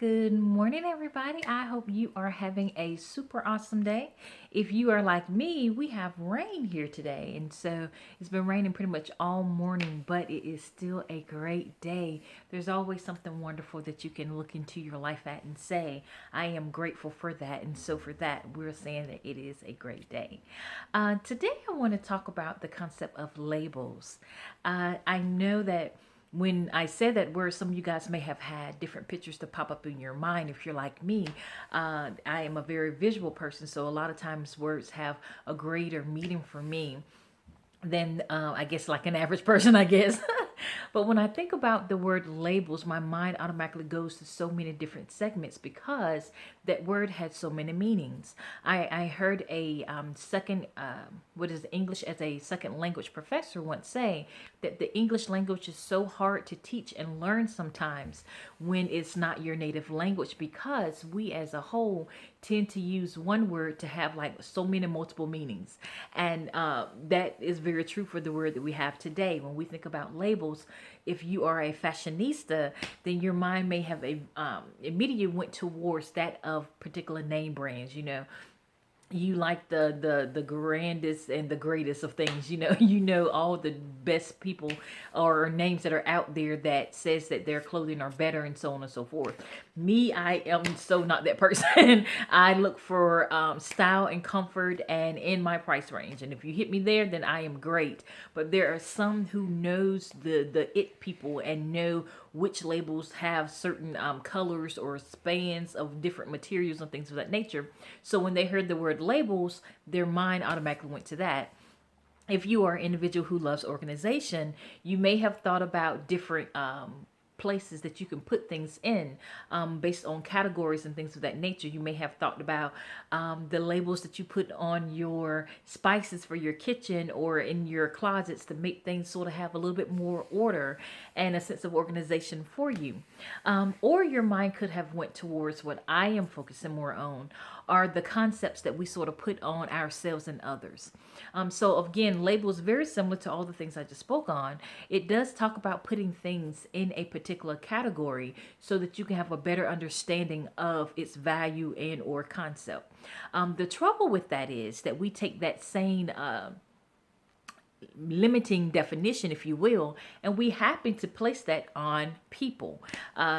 Good morning, everybody. I hope you are having a super awesome day. If you are like me, we have rain here today, and so it's been raining pretty much all morning, but it is still a great day. There's always something wonderful that you can look into your life at and say, I am grateful for that. And so, for that, we're saying that it is a great day. Today, I want to talk about the concept of labels. I know that when I said that word, some of you guys may have had different pictures to pop up in your mind. If you're like me, I am a very visual person, so a lot of times words have a greater meaning for me than I guess like an average person, I guess. But when I think about the word labels, my mind automatically goes to so many different segments because that word had so many meanings. I heard a second, what is English as a second language professor once say that the English language is so hard to teach and learn sometimes when it's not your native language because we as a whole tend to use one word to have like so many multiple meanings. And that is very true for the word that we have today. When we think about labels, if you are a fashionista, then your mind may have a immediately went towards that of particular name brands. You like the grandest and the greatest of things. You know all the best people or names that are out there that says that their clothing are better and so on and so forth. Me, I am so not that person. I look for style and comfort and in my price range, and if you hit me there, then I am great. But there are some who knows the it people and know which labels have certain colors or spans of different materials and things of that nature. So when they heard the word labels, their mind automatically went to that. If you are an individual who loves organization, you may have thought about different places that you can put things in based on categories and things of that nature. You may have thought about the labels that you put on your spices for your kitchen or in your closets to make things sort of have a little bit more order and a sense of organization for you. Or your mind could have went towards what I am focusing more on are the concepts that we sort of put on ourselves and others. So again, labels very similar to all the things I just spoke on. It does talk about putting things in a particular category so that you can have a better understanding of its value and or concept. The trouble with that is that we take that same limiting definition, if you will, and we happen to place that on people.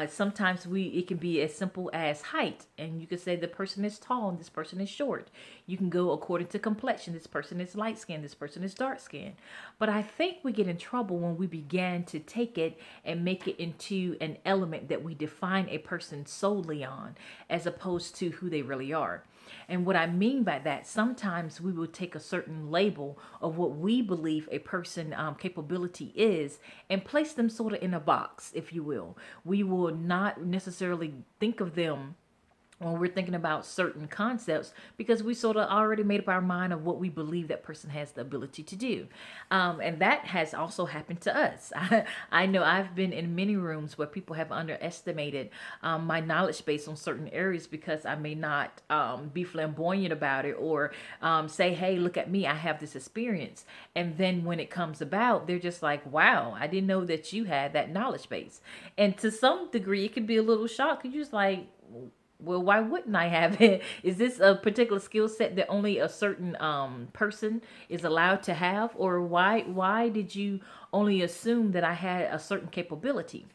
Sometimes it can be as simple as height, and you can say the person is tall and this person is short. You can go according to complexion. This person is light skinned, this person is dark skinned. But I think we get in trouble when we began to take it and make it into an element that we define a person solely on, as opposed to who they really are. And what I mean by that, sometimes we will take a certain label of what we believe a person capability is and place them sort of in a box, if you will. We will not necessarily think of them when we're thinking about certain concepts because we sort of already made up our mind of what we believe that person has the ability to do. And that has also happened to us. I know I've been in many rooms where people have underestimated my knowledge base on certain areas because I may not be flamboyant about it or say, hey, look at me, I have this experience. And then when it comes about, they're just like, wow, I didn't know that you had that knowledge base. And to some degree, it can be a little shock because you're just like, well, why wouldn't I have it? Is this a particular skill set that only a certain person is allowed to have? Or why did you only assume that I had a certain capability?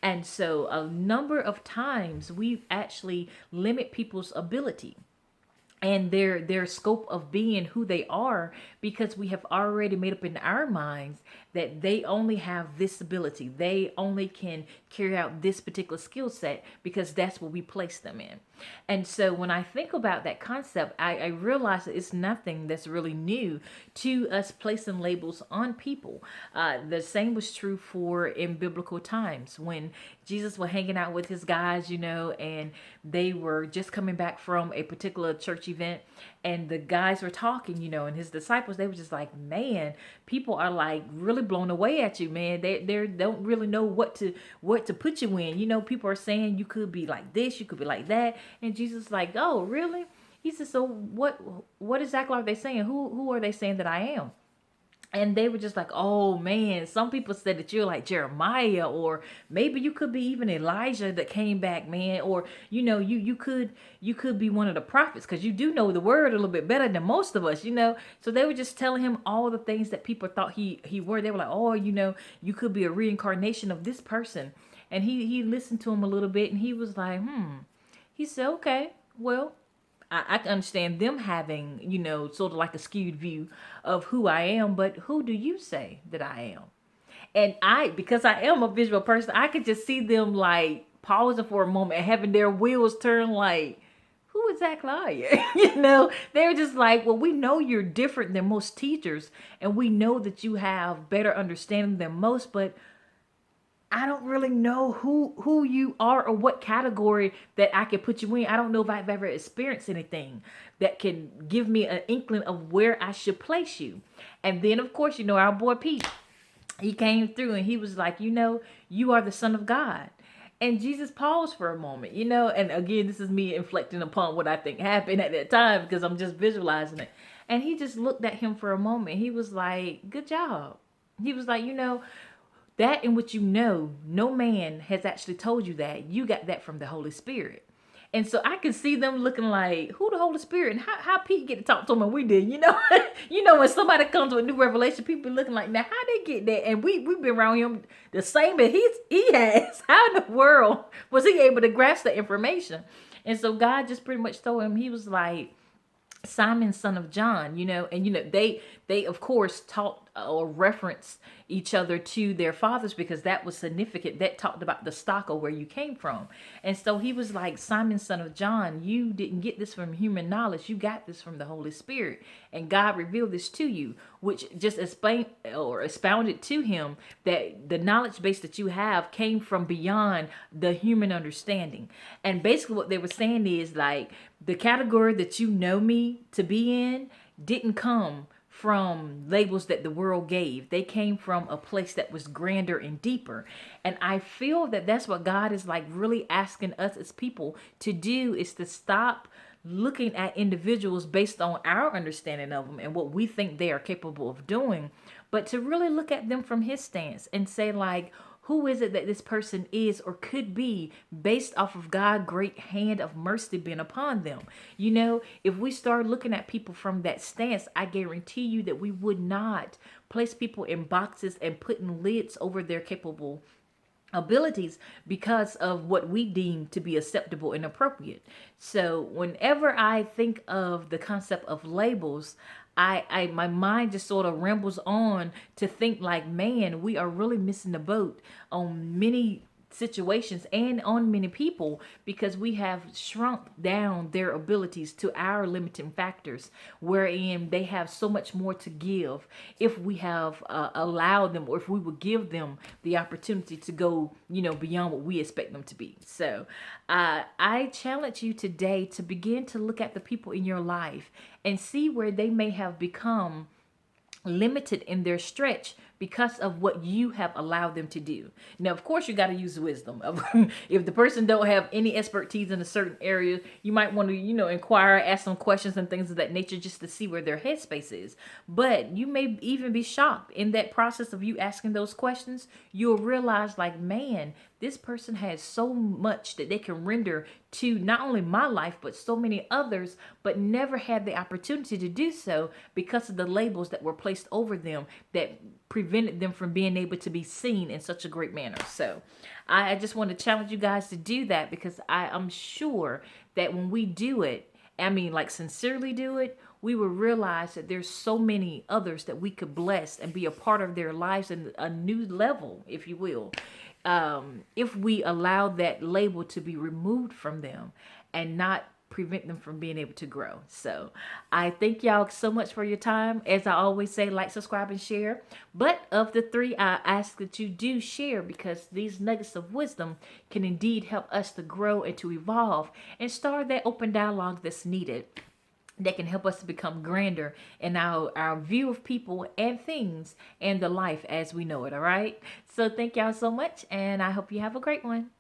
And so a number of times we actually limit people's ability and their scope of being who they are because we have already made up in our minds that they only have this ability, they only can carry out this particular skill set because that's what we place them in. And so when I think about that concept, I realize that it's nothing that's really new to us placing labels on people. The same was true for in biblical times when Jesus was hanging out with his guys, and they were just coming back from a particular church event, and the guys were talking, and his disciples, they were just like, man, people are like really blown away at you, man. They don't really know what to put you in. People are saying you could be like this, you could be like that, and Jesus is like, oh, really? He said, so what exactly are they saying? Who are they saying that I am? And they were just like, oh man, some people said that you're like Jeremiah, or maybe you could be even Elijah that came back, man. Or, you could be one of the prophets, because you do know the word a little bit better than most of us. So they were just telling him all the things that people thought he were. They were like, oh, you could be a reincarnation of this person. And he listened to him a little bit, and he was like, he said, okay, well, I can understand them having, sort of like a skewed view of who I am, but who do you say that I am? And because I am a visual person, I could just see them like pausing for a moment and having their wheels turn like, who exactly are you? They're just like, well, we know you're different than most teachers, and we know that you have better understanding than most, but I don't really know who you are or what category that I can put you in. I don't know if I've ever experienced anything that can give me an inkling of where I should place you. And then, of course, our boy Pete, he came through and he was like, you are the Son of God. And Jesus paused for a moment, and again, this is me inflecting upon what I think happened at that time, because I'm just visualizing it. And he just looked at him for a moment. He was like, good job. He was like, that in which no man has actually told you that. You got that from the Holy Spirit. And so I can see them looking like, who the Holy Spirit? And how Pete get to talk to him and we did, when somebody comes with a new revelation, people be looking like, now how they get that? And we've been around him the same that he has. How in the world was he able to grasp the information? And so God just pretty much told him, he was like, Simon, son of John, and they of course taught or referenced each other to their fathers, because that was significant. That talked about the stock or where you came from. And so he was like, Simon, son of John, you didn't get this from human knowledge. You got this from the Holy Spirit. And God revealed this to you, which just expounded to him that the knowledge base that you have came from beyond the human understanding. And basically what they were saying is like, the category that you know me to be in didn't come from labels that the world gave. They came from a place that was grander and deeper. And I feel that that's what God is like really asking us as people to do, is to stop looking at individuals based on our understanding of them and what we think they are capable of doing, but to really look at them from his stance and say like, who is it that this person is or could be based off of God's great hand of mercy being upon them? If we start looking at people from that stance, I guarantee you that we would not place people in boxes and putting lids over their capable abilities because of what we deem to be acceptable and appropriate. So whenever I think of the concept of labels, my mind just sort of rambles on to think like, man, we are really missing the boat on many situations and on many people, because we have shrunk down their abilities to our limiting factors, wherein they have so much more to give if we have allowed them, or if we would give them the opportunity to go beyond what we expect them to be. So I challenge you today to begin to look at the people in your life and see where they may have become limited in their stretch because of what you have allowed them to do. Now, of course, you got to use wisdom. If the person don't have any expertise in a certain area, you might want to, inquire, ask some questions and things of that nature just to see where their headspace is. But you may even be shocked in that process of you asking those questions. You'll realize like, man, this person has so much that they can render to not only my life, but so many others, but never had the opportunity to do so because of the labels that were placed over them that prevented them from being able to be seen in such a great manner. So I just want to challenge you guys to do that, because I'm sure that when we do it, like sincerely do it, we will realize that there's so many others that we could bless and be a part of their lives in a new level, if you will. If we allow that label to be removed from them and not prevent them from being able to grow. So I thank y'all so much for your time. As I always say, like, subscribe, and share. But of the three, I ask that you do share, because these nuggets of wisdom can indeed help us to grow and to evolve and start that open dialogue that's needed, that can help us to become grander in our view of people and things and the life as we know it. All right. So thank y'all so much, and I hope you have a great one.